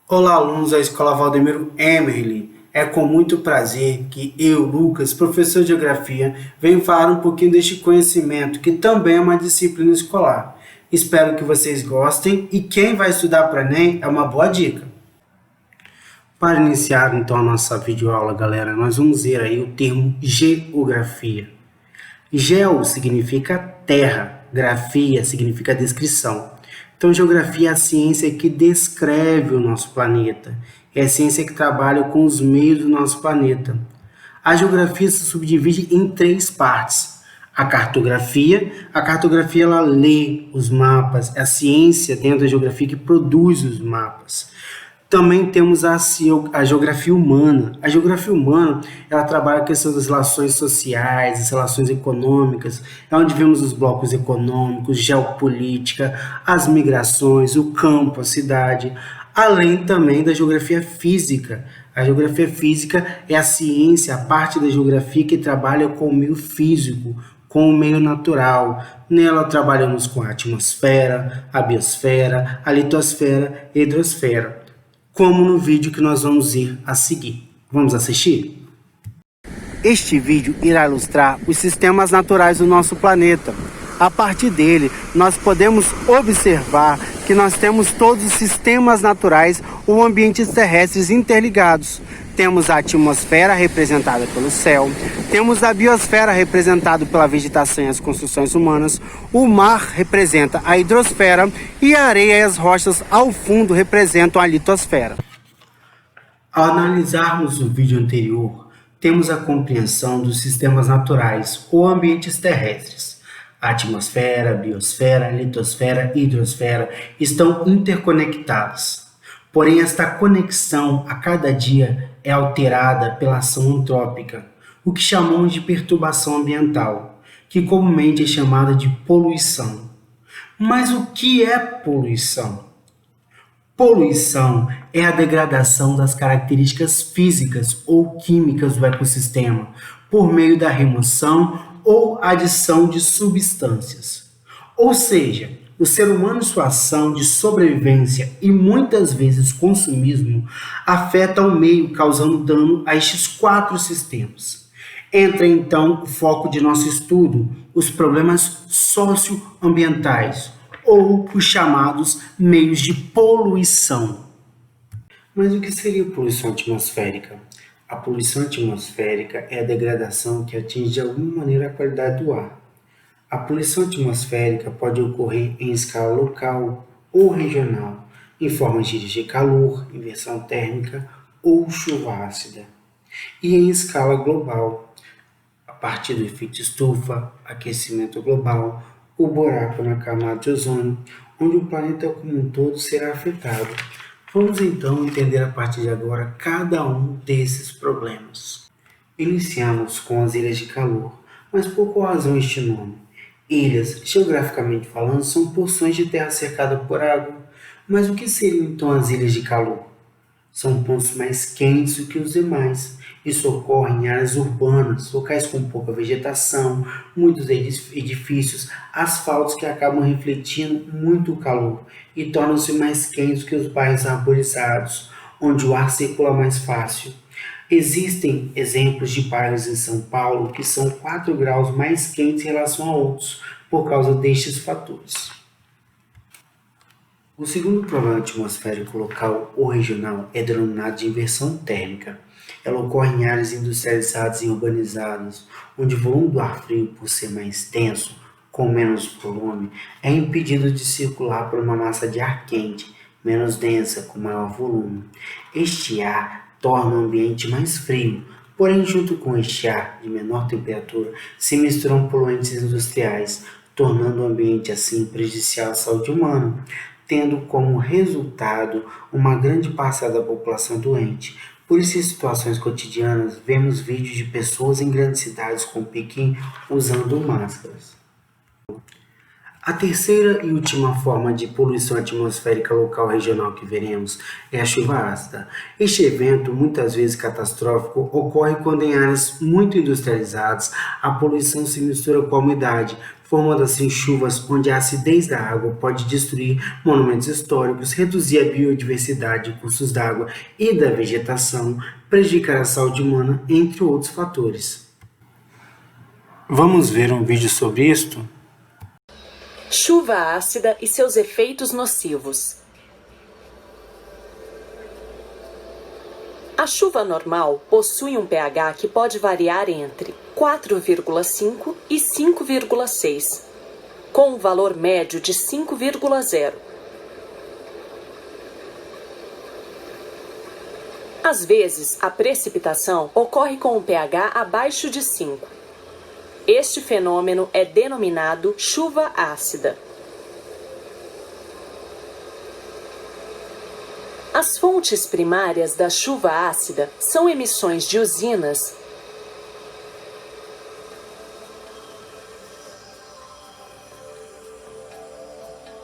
Olá, alunos da Escola Valdemiro Emerli. É com muito prazer que eu, Lucas, professor de Geografia, venho falar um pouquinho deste conhecimento, que também é uma disciplina escolar. Espero que vocês gostem e quem vai estudar para o Enem é uma boa dica. Para iniciar então a nossa videoaula, galera, nós vamos ver aí o termo geografia. Geo significa terra, grafia significa descrição. Então, geografia é a ciência que descreve o nosso planeta, é a ciência que trabalha com os meios do nosso planeta. A geografia se subdivide em três partes. A cartografia ela lê os mapas, é a ciência dentro da geografia que produz os mapas. Também temos a geografia humana. A geografia humana, ela trabalha a questão das relações sociais, das relações econômicas, é onde vemos os blocos econômicos, geopolítica, as migrações, o campo, a cidade, além também da geografia física. A geografia física é a ciência, a parte da geografia que trabalha com o meio físico, com o meio natural. Nela trabalhamos com a atmosfera, a biosfera, a litosfera e a hidrosfera, como no vídeo que nós vamos ir a seguir. Vamos assistir? Este vídeo irá ilustrar os sistemas naturais do nosso planeta. A partir dele, nós podemos observar que nós temos todos os sistemas naturais ou ambientes terrestres interligados. Temos a atmosfera representada pelo céu, temos a biosfera representada pela vegetação e as construções humanas, o mar representa a hidrosfera e a areia e as rochas ao fundo representam a litosfera. Ao analisarmos o vídeo anterior, temos a compreensão dos sistemas naturais ou ambientes terrestres. A atmosfera, a biosfera, a litosfera e a hidrosfera estão interconectadas. Porém, esta conexão a cada dia é alterada pela ação antrópica, o que chamamos de perturbação ambiental, que comumente é chamada de poluição. Mas o que é poluição? Poluição é a degradação das características físicas ou químicas do ecossistema por meio da remoção ou adição de substâncias. Ou seja, o ser humano, sua ação de sobrevivência e muitas vezes consumismo afeta o meio, causando dano a estes quatro sistemas. Entra então o foco de nosso estudo, os problemas socioambientais, ou os chamados meios de poluição. Mas o que seria poluição atmosférica? A poluição atmosférica é a degradação que atinge de alguma maneira a qualidade do ar. A poluição atmosférica pode ocorrer em escala local ou regional, em formas de calor, inversão térmica ou chuva ácida, e em escala global, a partir do efeito estufa, aquecimento global, o buraco na camada de ozônio, onde o planeta como um todo será afetado. Vamos então entender a partir de agora cada um desses problemas. Iniciamos com as ilhas de calor, mas por qual razão este nome? Ilhas, geograficamente falando, são porções de terra cercada por água. Mas o que seriam então as ilhas de calor? São pontos mais quentes do que os demais. Isso ocorre em áreas urbanas, locais com pouca vegetação, muitos edifícios, asfaltos que acabam refletindo muito o calor e tornam-se mais quentes que os bairros arborizados, onde o ar circula mais fácil. Existem exemplos de bairros em São Paulo que são 4 graus mais quentes em relação a outros, por causa destes fatores. O segundo problema atmosférico local ou regional é denominado de inversão térmica. Ela ocorre em áreas industrializadas e urbanizadas, onde o volume do ar frio, por ser mais denso, com menos volume, é impedido de circular por uma massa de ar quente, menos densa, com maior volume. Este ar torna o ambiente mais frio, porém, junto com este ar de menor temperatura, se misturam poluentes industriais, tornando o ambiente assim prejudicial à saúde humana, tendo como resultado uma grande parcela da população doente. Por isso, em situações cotidianas, vemos vídeos de pessoas em grandes cidades como Pequim usando máscaras. A terceira e última forma de poluição atmosférica local regional que veremos é a chuva ácida. Este evento, muitas vezes catastrófico, ocorre quando em áreas muito industrializadas a poluição se mistura com a umidade, formando assim chuvas onde a acidez da água pode destruir monumentos históricos, reduzir a biodiversidade, cursos d'água e da vegetação, prejudicar a saúde humana, entre outros fatores. Vamos ver um vídeo sobre isto? Chuva ácida e seus efeitos nocivos. A chuva normal possui um pH que pode variar entre 4,5 e 5,6, com um valor médio de 5,0. Às vezes, a precipitação ocorre com um pH abaixo de 5. Este fenômeno é denominado chuva ácida. As fontes primárias da chuva ácida são emissões de usinas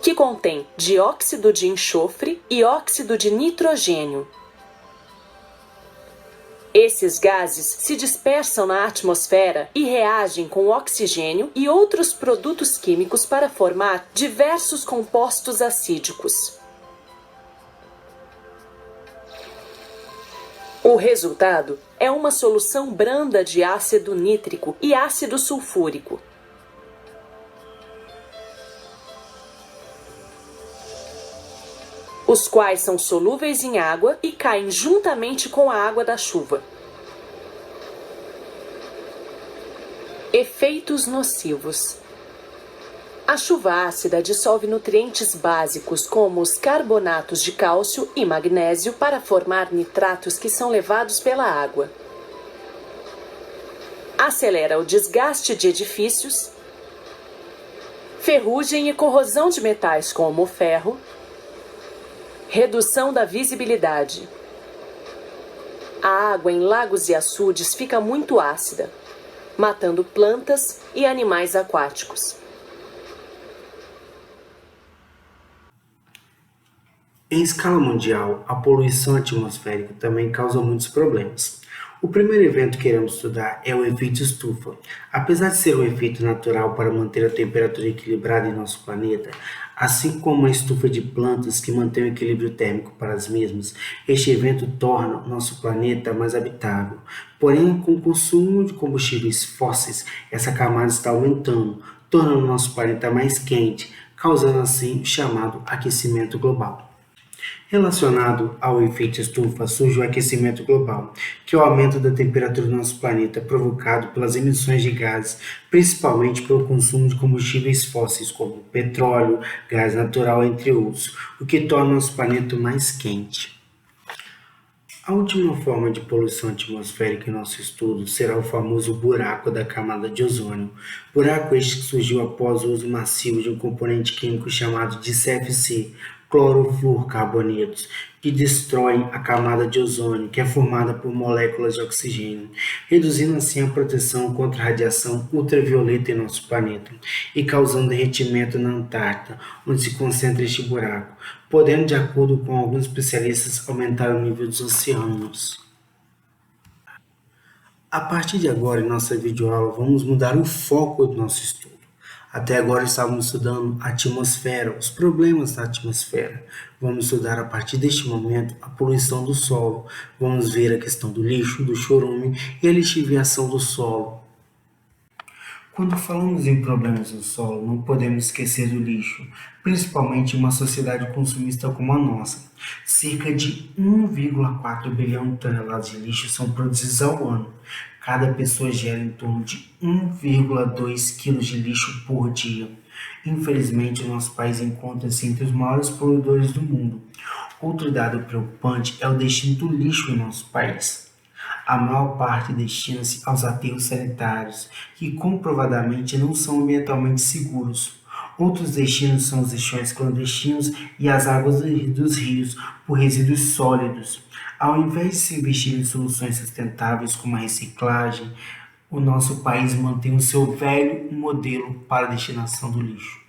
que contêm dióxido de enxofre e óxido de nitrogênio. Esses gases se dispersam na atmosfera e reagem com oxigênio e outros produtos químicos para formar diversos compostos acídicos. O resultado é uma solução branda de ácido nítrico e ácido sulfúrico. Os quais são solúveis em água e caem juntamente com a água da chuva. Efeitos nocivos. A chuva ácida dissolve nutrientes básicos como os carbonatos de cálcio e magnésio para formar nitratos que são levados pela água. Acelera o desgaste de edifícios, ferrugem e corrosão de metais como o ferro, redução da visibilidade. A água em lagos e açudes fica muito ácida, matando plantas e animais aquáticos. Em escala mundial, a poluição atmosférica também causa muitos problemas. O primeiro evento que iremos estudar é o efeito estufa. Apesar de ser um efeito natural para manter a temperatura equilibrada em nosso planeta, assim como a estufa de plantas que mantém o equilíbrio térmico para as mesmas, este evento torna o nosso planeta mais habitável. Porém, com o consumo de combustíveis fósseis, essa camada está aumentando, tornando o nosso planeta mais quente, causando assim o chamado aquecimento global. Relacionado ao efeito estufa, surge o aquecimento global, que é o aumento da temperatura do nosso planeta provocado pelas emissões de gases, principalmente pelo consumo de combustíveis fósseis como petróleo, gás natural, entre outros, o que torna o nosso planeta mais quente. A última forma de poluição atmosférica em nosso estudo será o famoso buraco da camada de ozônio. Buraco este que surgiu após o uso massivo de um componente químico chamado de CFC, clorofluorcarbonetos, que destroem a camada de ozônio, que é formada por moléculas de oxigênio, reduzindo assim a proteção contra a radiação ultravioleta em nosso planeta e causando derretimento na Antártida, onde se concentra este buraco, podendo, de acordo com alguns especialistas, aumentar o nível dos oceanos. A partir de agora, em nossa videoaula, vamos mudar o foco do nosso estudo. Até agora estávamos estudando a atmosfera, os problemas da atmosfera. Vamos estudar a partir deste momento a poluição do solo. Vamos ver a questão do lixo, do chorume e a lixiviação do solo. Quando falamos em problemas do solo, não podemos esquecer do lixo, principalmente em uma sociedade consumista como a nossa. Cerca de 1,4 bilhão de toneladas de lixo são produzidas ao ano. Cada pessoa gera em torno de 1,2 kg de lixo por dia. Infelizmente, o nosso país encontra-se entre os maiores poluidores do mundo. Outro dado preocupante é o destino do lixo em nosso país. A maior parte destina-se aos aterros sanitários, que comprovadamente não são ambientalmente seguros. Outros destinos são os lixões clandestinos e as águas dos rios por resíduos sólidos. Ao invés de se investir em soluções sustentáveis como a reciclagem, o nosso país mantém o seu velho modelo para a destinação do lixo.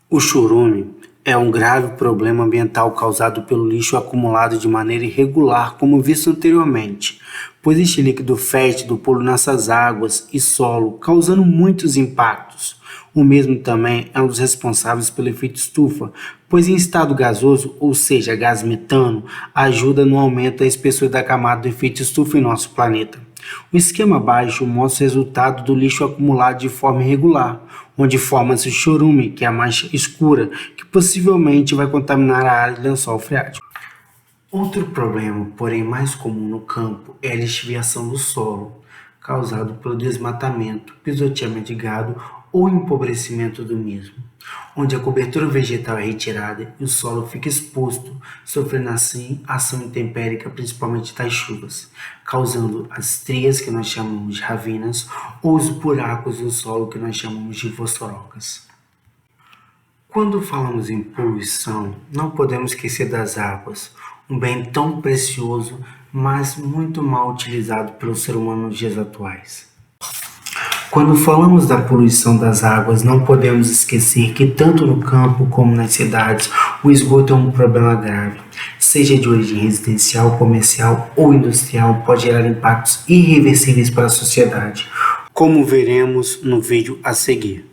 O chorume é um grave problema ambiental causado pelo lixo acumulado de maneira irregular, como visto anteriormente, pois este líquido fétido polui nossas águas e solo, causando muitos impactos. O mesmo também é um dos responsáveis pelo efeito estufa, pois em estado gasoso, ou seja, gás metano, ajuda no aumento da espessura da camada do efeito estufa em nosso planeta. O esquema abaixo mostra o resultado do lixo acumulado de forma irregular, onde forma-se o chorume, que é a mancha escura, que possivelmente vai contaminar a área de lençol freático. Outro problema, porém mais comum no campo, é a lixiviação do solo, causado pelo desmatamento, pisoteamento de gado ou empobrecimento do mesmo, onde a cobertura vegetal é retirada e o solo fica exposto, sofrendo assim ação intempérica, principalmente das chuvas, causando as estrias que nós chamamos de ravinas ou os buracos no solo que nós chamamos de fossorocas. Quando falamos em poluição, não podemos esquecer das águas, um bem tão precioso, mas muito mal utilizado pelo ser humano nos dias atuais. Quando falamos da poluição das águas, não podemos esquecer que tanto no campo como nas cidades, o esgoto é um problema grave. Seja de origem residencial, comercial ou industrial, pode gerar impactos irreversíveis para a sociedade, como veremos no vídeo a seguir.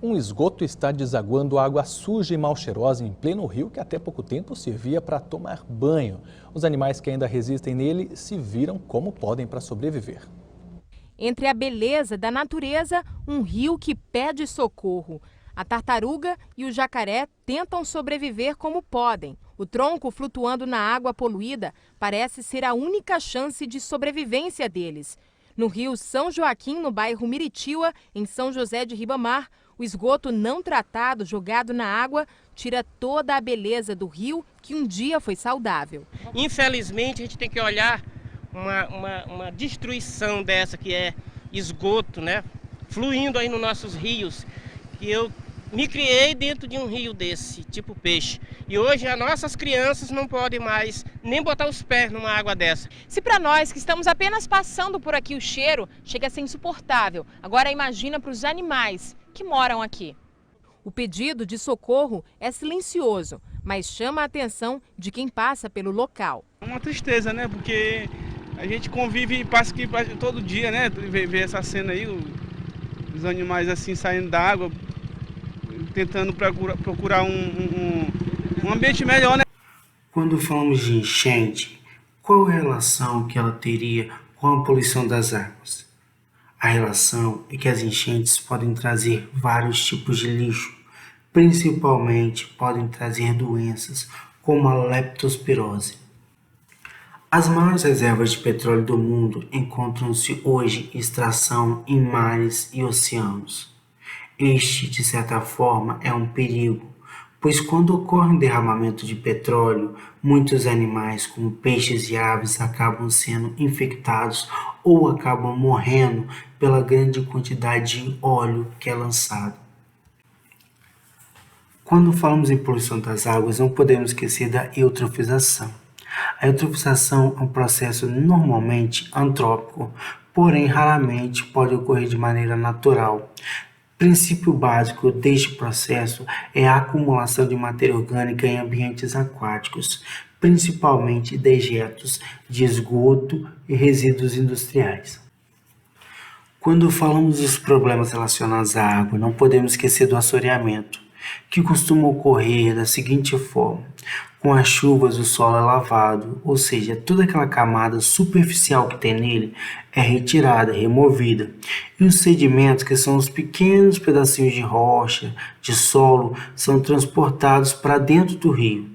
Um esgoto está desaguando água suja e mal cheirosa em pleno rio que até pouco tempo servia para tomar banho. Os animais que ainda resistem nele se viram como podem para sobreviver. Entre a beleza da natureza, um rio que pede socorro. A tartaruga e o jacaré tentam sobreviver como podem. O tronco flutuando na água poluída parece ser a única chance de sobrevivência deles. No rio São Joaquim, no bairro Miritiba, em São José de Ribamar, o esgoto não tratado jogado na água tira toda a beleza do rio que um dia foi saudável. Infelizmente, a gente tem que olhar uma destruição dessa que é esgoto, né? Fluindo aí nos nossos rios. Que eu me criei dentro de um rio desse, tipo peixe. E hoje as nossas crianças não podem mais nem botar os pés numa água dessa. Se para nós que estamos apenas passando por aqui o cheiro chega a ser insuportável, agora imagina para os animais que moram aqui. O pedido de socorro é silencioso, mas chama a atenção de quem passa pelo local. É uma tristeza, né? Porque a gente convive e passa aqui todo dia, né? Ver essa cena aí, os animais assim saindo da água, tentando procurar um ambiente melhor, né? Quando falamos de enchente, qual a relação que ela teria com a poluição das águas? A relação é que as enchentes podem trazer vários tipos de lixo, principalmente podem trazer doenças como a leptospirose. As maiores reservas de petróleo do mundo encontram-se hoje em extração em mares e oceanos. Este, de certa forma, é um perigo, pois quando ocorre um derramamento de petróleo, muitos animais, como peixes e aves, acabam sendo infectados ou acabam morrendo pela grande quantidade de óleo que é lançado. Quando falamos em poluição das águas, não podemos esquecer da eutrofização. A eutrofização é um processo normalmente antrópico, porém raramente pode ocorrer de maneira natural. O princípio básico deste processo é a acumulação de matéria orgânica em ambientes aquáticos, principalmente dejetos de esgoto e resíduos industriais. Quando falamos dos problemas relacionados à água, não podemos esquecer do assoreamento, que costuma ocorrer da seguinte forma: com as chuvas o solo é lavado, ou seja, toda aquela camada superficial que tem nele é retirada, removida, e os sedimentos, que são os pequenos pedacinhos de rocha, de solo, são transportados para dentro do rio,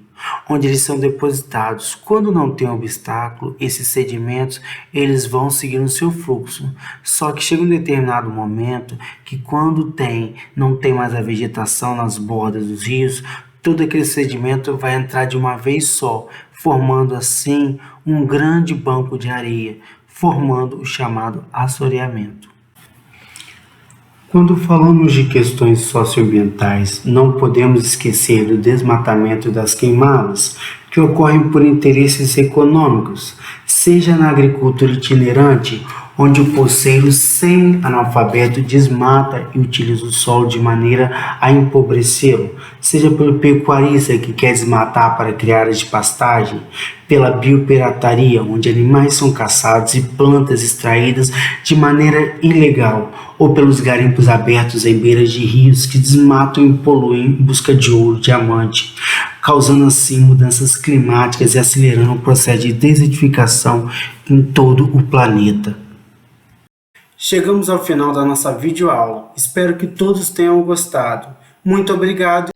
onde eles são depositados. Quando não tem obstáculo, esses sedimentos eles vão seguir o seu fluxo. Só que chega um determinado momento que quando não tem mais a vegetação nas bordas dos rios, todo aquele sedimento vai entrar de uma vez só, formando assim um grande banco de areia, formando o chamado assoreamento. Quando falamos de questões socioambientais, não podemos esquecer do desmatamento e das queimadas, que ocorrem por interesses econômicos, seja na agricultura itinerante onde o poceiro semi-analfabeto desmata e utiliza o solo de maneira a empobrecê-lo, seja pelo pecuarista que quer desmatar para criar áreas de pastagem, pela biopirataria, onde animais são caçados e plantas extraídas de maneira ilegal, ou pelos garimpos abertos em beiras de rios que desmatam e poluem em busca de ouro, diamante, causando assim mudanças climáticas e acelerando o processo de desertificação em todo o planeta. Chegamos ao final da nossa videoaula. Espero que todos tenham gostado. Muito obrigado.